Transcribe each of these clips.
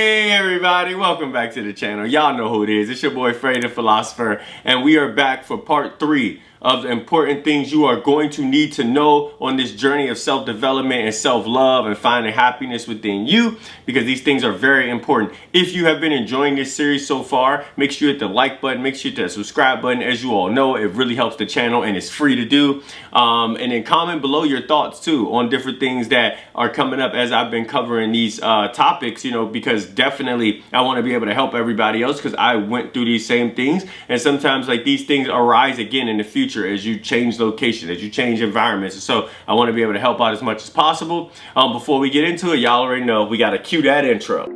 Hey everybody, welcome back to the channel. Y'all know who it is. It's your boy Frey the Philosopher, and we are back for part 3 of the important things you are going to need to know on this journey of self-development and self-love and finding happiness within you, because these things are very important. If you have been enjoying this series so far, make sure you hit the like button, make sure you hit the subscribe button. As you all know, it really helps the channel and it's free to do. And then comment below your thoughts too on different things that are coming up as I've been covering these topics, you know, because definitely I want to be able to help everybody else, because I went through these same things, and sometimes like these things arise again in the future as you change location, as you change environments. And so I want to be able to help out as much as possible. Before we get into it, y'all already know we got to cue that intro.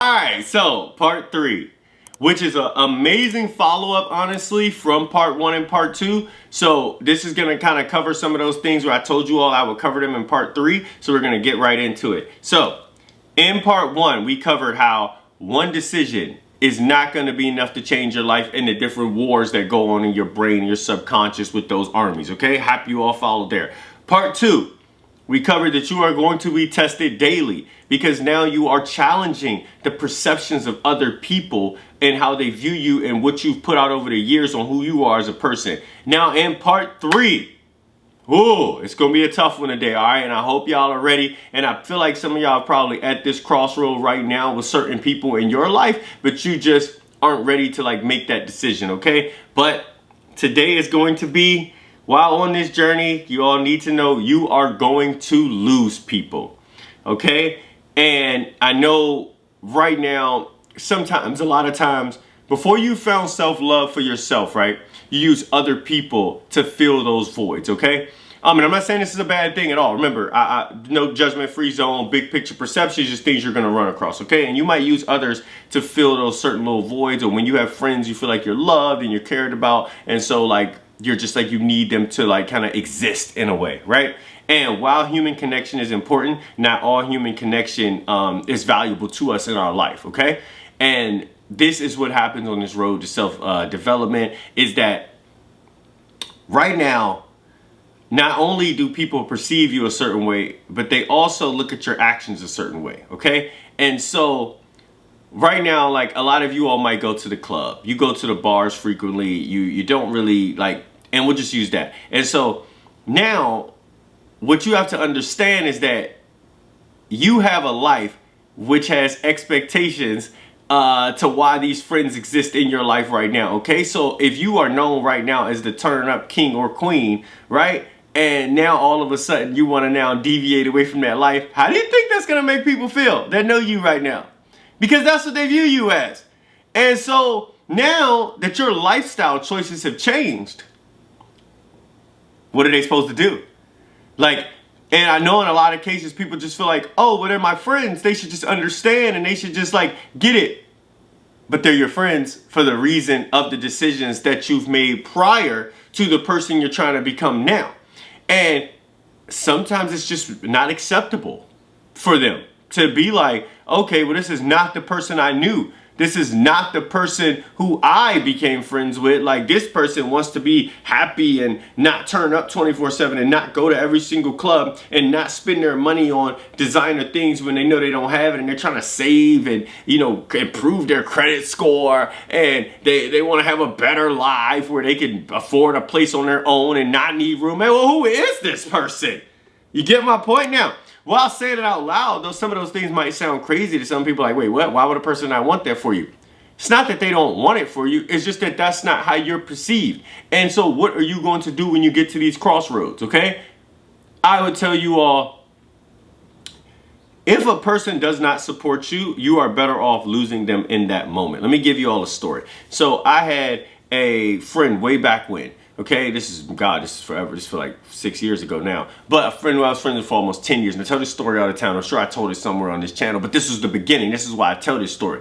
Alright, so part 3, which is an amazing follow-up, honestly, from part 1 and part 2. So this is going to kind of cover some of those things where I told you all I would cover them in part 3. So we're going to get right into it. So in part 1, we covered how one decision is not going to be enough to change your life and the different wars that go on in your brain and your subconscious with those armies. Okay, happy you all followed there. Part 2, we covered that you are going to be tested daily, because now you are challenging the perceptions of other people and how they view you and what you've put out over the years on who you are as a person. Now in part 3, it's going to be a tough one today, all right? And I hope y'all are ready. And I feel like some of y'all are probably at this crossroad right now with certain people in your life, but you just aren't ready to like make that decision, okay? But today is going to be, while on this journey, you all need to know you are going to lose people, okay? And I know right now, sometimes, a lot of times, before you found self-love for yourself, right, you use other people to fill those voids, okay? And I'm not saying this is a bad thing at all. Remember, no judgment-free zone, big picture perception is just things you're going to run across, okay? And you might use others to fill those certain little voids, or when you have friends, you feel like you're loved and you're cared about, and so like you're just like you need them to like kind of exist in a way, right? And while human connection is important, not all human connection is valuable to us in our life, okay? And this is what happens on this road to self-development, is that right now, not only do people perceive you a certain way, but they also look at your actions a certain way, okay? And so right now, like a lot of you all might go to the club, you go to the bars frequently, you don't really like, and we'll just use that. And so now what you have to understand is that you have a life which has expectations to why these friends exist in your life right now, okay? So if you are known right now as the turn up king or queen, right? And now all of a sudden you want to now deviate away from that life, how do you think that's going to make people feel that know you right now? Because that's what they view you as. And so now that your lifestyle choices have changed, what are they supposed to do? Like, and I know in a lot of cases people just feel like, oh, well, they're my friends, they should just understand and they should just like get it. But they're your friends for the reason of the decisions that you've made prior to the person you're trying to become now. And sometimes it's just not acceptable for them to be like, okay, well, this is not the person I knew. This is not the person who I became friends with. Like, this person wants to be happy and not turn up 24/7 and not go to every single club and not spend their money on designer things when they know they don't have it, and they're trying to save and, you know, improve their credit score, and they want to have a better life where they can afford a place on their own and not need roommate. Well, who is this person? You get my point now? While saying it out loud, though, some of those things might sound crazy to some people, like, wait, what? Why would a person not want that for you? It's not that they don't want it for you. It's just that that's not how you're perceived. And so what are you going to do when you get to these crossroads, okay? I would tell you all, if a person does not support you, you are better off losing them in that moment. Let me give you all a story. So I had a friend way back when. Okay, this is forever. This feels like 6 years ago now. But a friend who I was friends with for almost 10 years. And I tell this story all the time. I'm sure I told it somewhere on this channel, but this was the beginning. This is why I tell this story.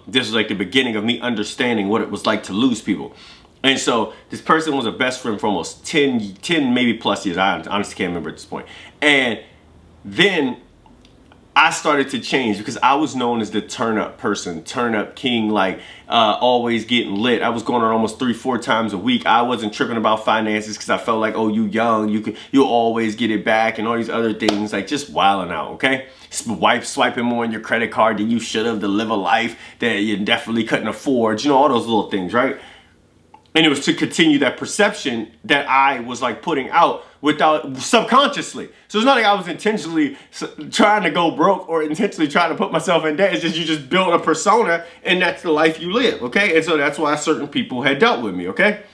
This was like the beginning of me understanding what it was like to lose people. And so this person was a best friend for almost 10 maybe plus years. I honestly can't remember at this point. And then I started to change because I was known as the turn up person, turn up king, like always getting lit. I was going on almost 3-4 times a week. I wasn't tripping about finances because I felt like, oh, you young, you'll always get it back, and all these other things, like just wilding out, okay? Swiping more on your credit card than you should have to live a life that you definitely couldn't afford, all those little things, right? And it was to continue that perception that I was like putting out without subconsciously. So it's not like I was intentionally trying to go broke or intentionally trying to put myself in debt. It's just you just build a persona, and that's the life you live, okay? And so that's why certain people had dealt with me, okay?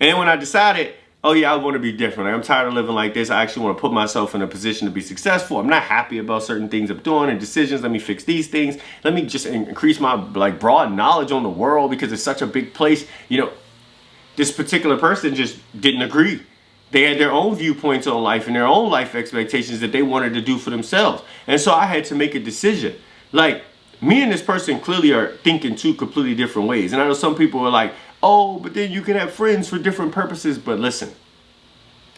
And then when I decided, oh yeah, I want to be different. I'm tired of living like this. I actually want to put myself in a position to be successful. I'm not happy about certain things I'm doing and decisions. Let me fix these things. Let me just increase my like broad knowledge on the world because it's such a big place, This particular person just didn't agree. They had their own viewpoints on life and their own life expectations that they wanted to do for themselves. And so I had to make a decision. Like, me and this person clearly are thinking two completely different ways. And I know some people are like, oh, but then you can have friends for different purposes. But listen,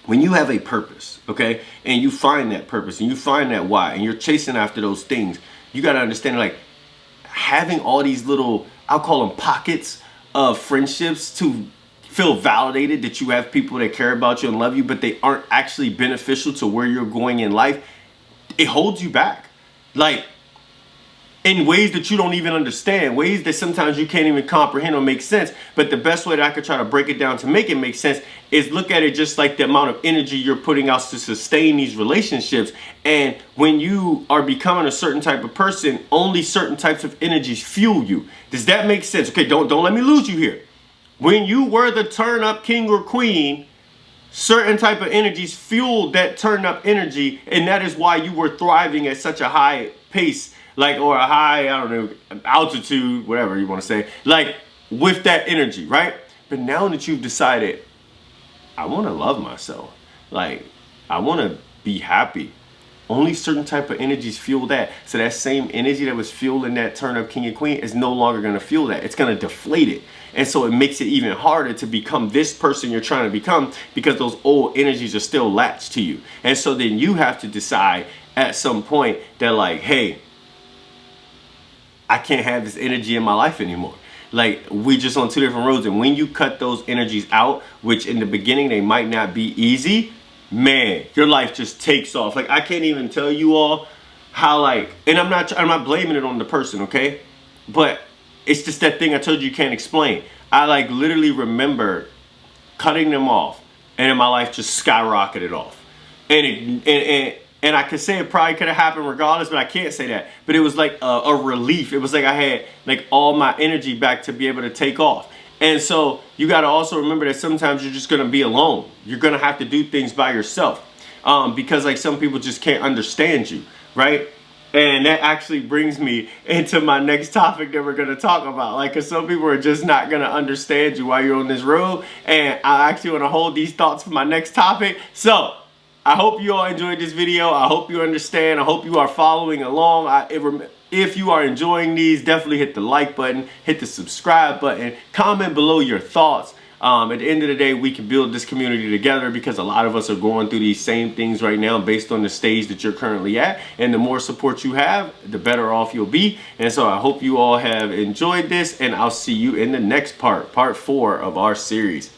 when you have a purpose, okay, and you find that purpose and you find that why, and you're chasing after those things, you got to understand, like, having all these little, I'll call them pockets of friendships to feel validated that you have people that care about you and love you, but they aren't actually beneficial to where you're going in life, it holds you back. Like, in ways that you don't even understand, ways that sometimes you can't even comprehend or make sense. But the best way that I could try to break it down to make it make sense is look at it just like the amount of energy you're putting out to sustain these relationships. And when you are becoming a certain type of person, only certain types of energies fuel you. Does that make sense? Okay, don't let me lose you here. When you were the turn up king or queen, certain type of energies fueled that turn up energy, and that is why you were thriving at such a high pace, like, or a high, I don't know, altitude, whatever you want to say, like with that energy, right? But now that you've decided, I want to love myself, like I want to be happy, only certain type of energies fuel that. So that same energy that was fueling that turn up king and queen is no longer going to fuel that. It's going to deflate it. And so it makes it even harder to become this person you're trying to become because those old energies are still latched to you. And so then you have to decide at some point that, like, hey, I can't have this energy in my life anymore. Like, we just on two different roads. And when you cut those energies out, which in the beginning they might not be easy, man, your life just takes off. Like, I can't even tell you all how, like, and I'm not blaming it on the person, okay? But it's just that thing I told you can't explain. I like literally remember cutting them off, and then my life just skyrocketed off. And I could say it probably could have happened regardless, but I can't say that. But it was like a relief. It was like I had like all my energy back to be able to take off. And so you got to also remember that sometimes you're just going to be alone. You're going to have to do things by yourself because like some people just can't understand you, right? And that actually brings me into my next topic that we're going to talk about. Like, because some people are just not going to understand you while you're on this road. And I actually want to hold these thoughts for my next topic. So I hope you all enjoyed this video. I hope you understand. I hope you are following along. If you are enjoying these, definitely hit the like button, hit the subscribe button, comment below your thoughts. At the end of the day, we can build this community together because a lot of us are going through these same things right now based on the stage that you're currently at. And the more support you have, the better off you'll be. And so I hope you all have enjoyed this, and I'll see you in the next part 4 of our series.